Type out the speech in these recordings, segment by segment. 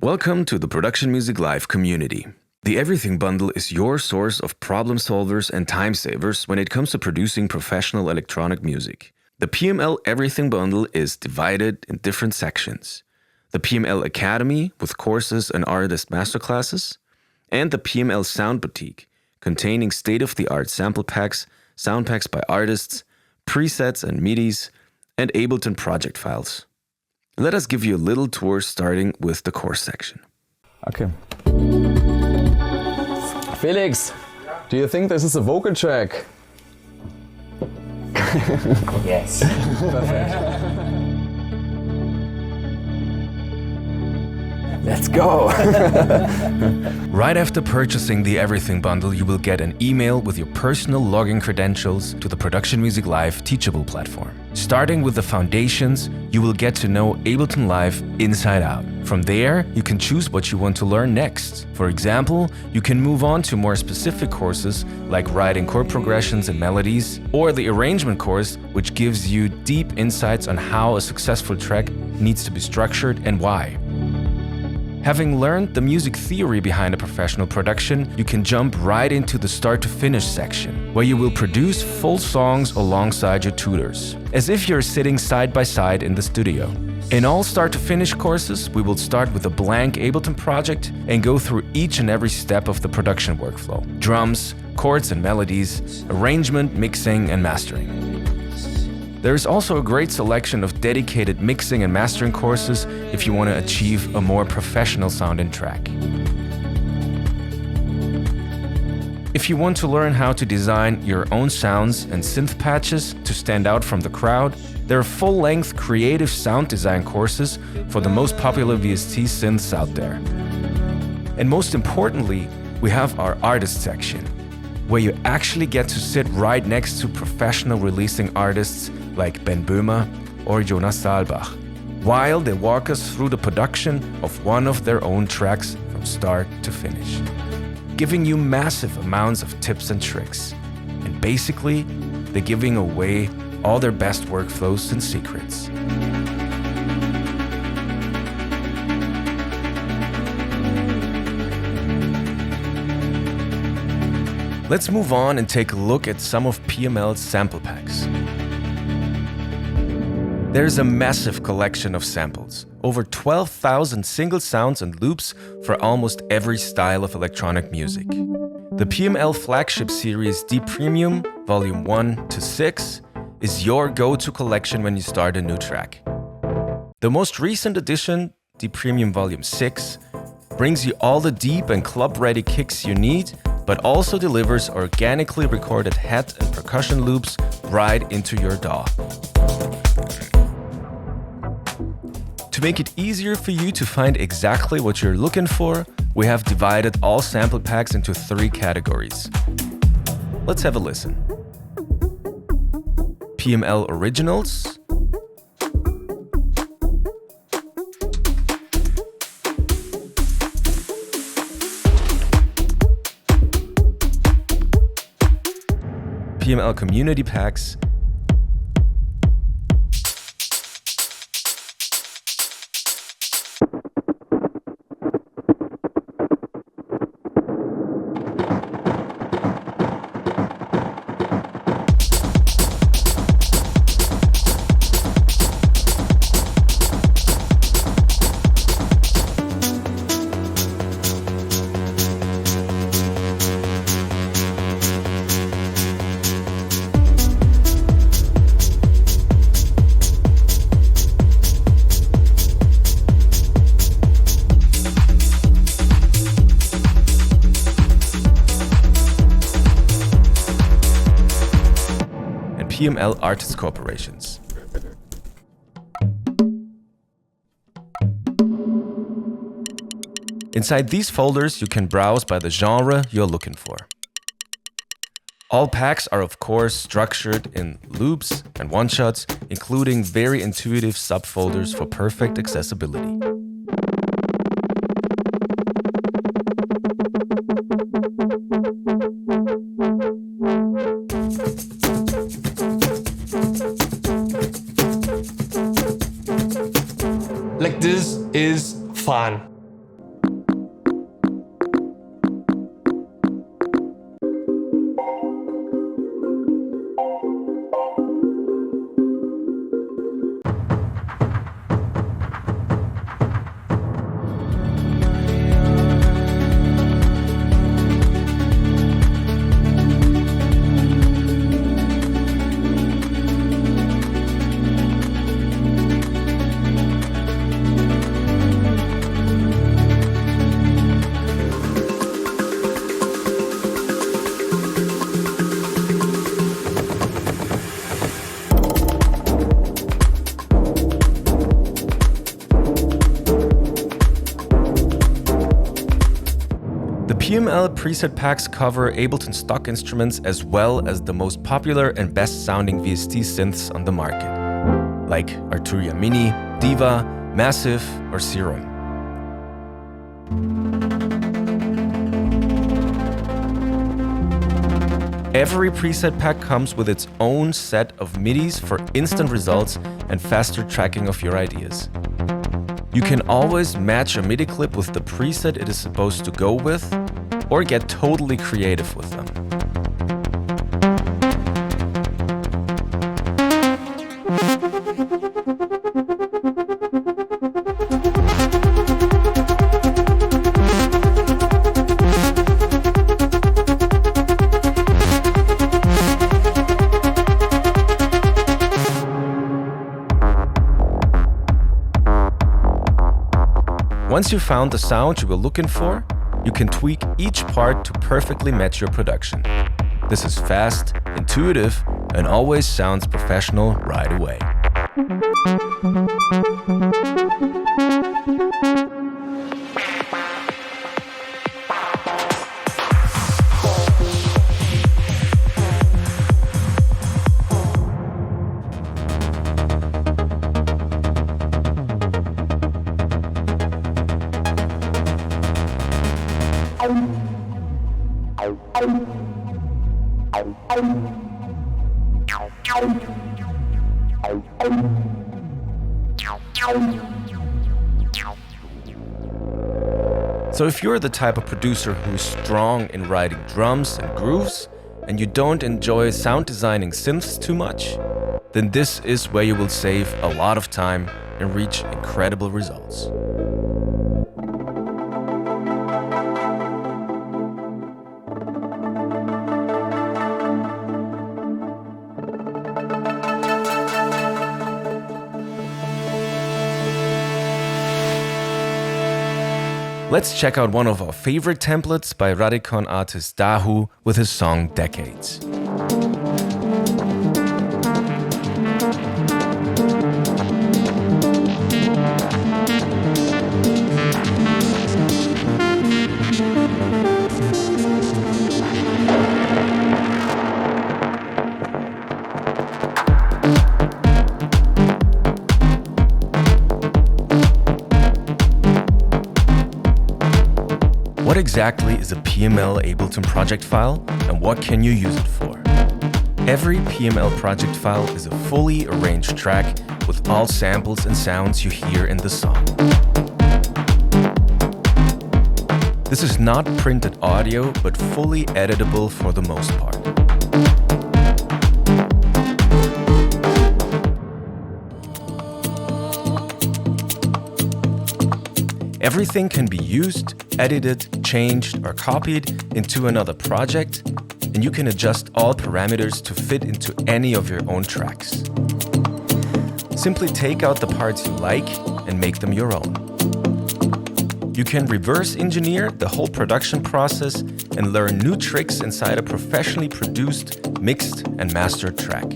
Welcome to the Production Music Live community. The Everything Bundle is your source of problem solvers and time savers when it comes to producing professional electronic music. The PML Everything Bundle is divided in different sections. The PML Academy with courses and artist masterclasses, and the PML Sound Boutique containing state-of-the-art sample packs, sound packs by artists, presets and MIDIs, and Ableton project files. Let us give you a little tour starting with the course section. Okay. Felix, do you think this is a vocal track? Yes. Perfect. Let's go! Right after purchasing the Everything Bundle, you will get an email with your personal login credentials to the Production Music Live Teachable platform. Starting with the foundations, you will get to know Ableton Live inside out. From there, you can choose what you want to learn next. For example, you can move on to more specific courses like writing chord progressions and melodies, or the arrangement course, which gives you deep insights on how a successful track needs to be structured and why. Having learned the music theory behind a professional production, you can jump right into the start to finish section, where you will produce full songs alongside your tutors, as if you're sitting side by side in the studio. In all start to finish courses, we will start with a blank Ableton project and go through each and every step of the production workflow: drums, chords and melodies, arrangement, mixing and mastering. There is also a great selection of dedicated mixing and mastering courses if you want to achieve a more professional sounding track. If you want to learn how to design your own sounds and synth patches to stand out from the crowd, there are full-length creative sound design courses for the most popular VST synths out there. And most importantly, we have our artist section, where you actually get to sit right next to professional releasing artists like Bohmer or Jonas Saalbach, while they walk us through the production of one of their own tracks from start to finish, giving you massive amounts of tips and tricks. And basically, they're giving away all their best workflows and secrets. Let's move on and take a look at some of PML's sample packs. There's a massive collection of samples, over 12,000 single sounds and loops for almost every style of electronic music. The PML flagship series D Premium Volume 1 to 6 is your go-to collection when you start a new track. The most recent edition, D Premium Volume 6, brings you all the deep and club-ready kicks you need, but also delivers organically recorded head and percussion loops right into your DAW. To make it easier for you to find exactly what you're looking for, we have divided all sample packs into 3 categories. Let's have a listen. PML Originals, PML Community Packs, PML Artist Corporations. Inside these folders, you can browse by the genre you're looking for. All packs are of course structured in loops and one-shots, including very intuitive subfolders for perfect accessibility. Like, this is fun. PML preset packs cover Ableton stock instruments as well as the most popular and best sounding VST synths on the market, like Arturia Mini, Diva, Massive, or Serum. Every preset pack comes with its own set of MIDIs for instant results and faster tracking of your ideas. You can always match a MIDI clip with the preset it is supposed to go with, or get totally creative with them. Once you've found the sound you were looking for, you can tweak each part to perfectly match your production. This is fast, intuitive, and always sounds professional right away. So if you're the type of producer who's strong in writing drums and grooves, and you don't enjoy sound designing synths too much, then this is where you will save a lot of time and reach incredible results. Let's check out one of our favorite templates by Radicon artist Dahu with his song Decades. What exactly is a PML Ableton project file and what can you use it for? Every PML project file is a fully arranged track with all samples and sounds you hear in the song. This is not printed audio, but fully editable for the most part. Everything can be used, edited, changed, or copied into another project, and you can adjust all parameters to fit into any of your own tracks. Simply take out the parts you like and make them your own. You can reverse engineer the whole production process and learn new tricks inside a professionally produced, mixed, and mastered track.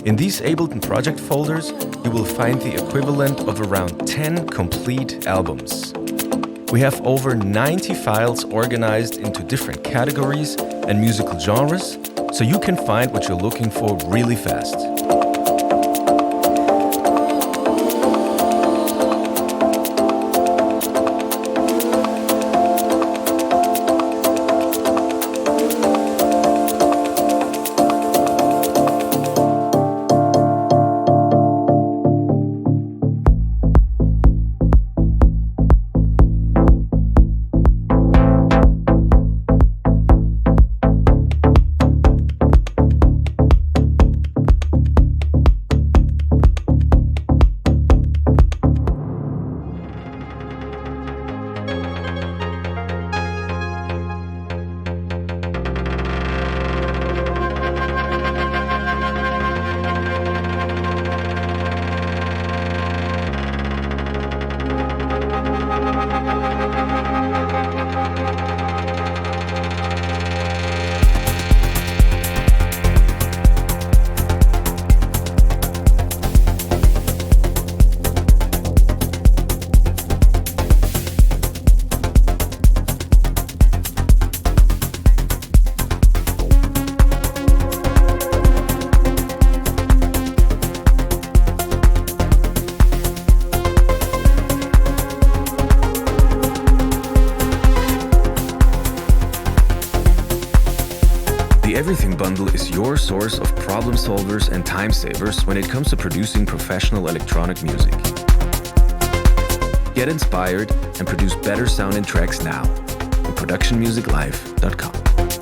In these Ableton project folders, you will find the equivalent of around 10 complete albums. We have over 90 files organized into different categories and musical genres, so you can find what you're looking for really fast. Everything Bundle is your source of problem solvers and time savers when it comes to producing professional electronic music. Get inspired and produce better sounding tracks now at productionmusiclive.com.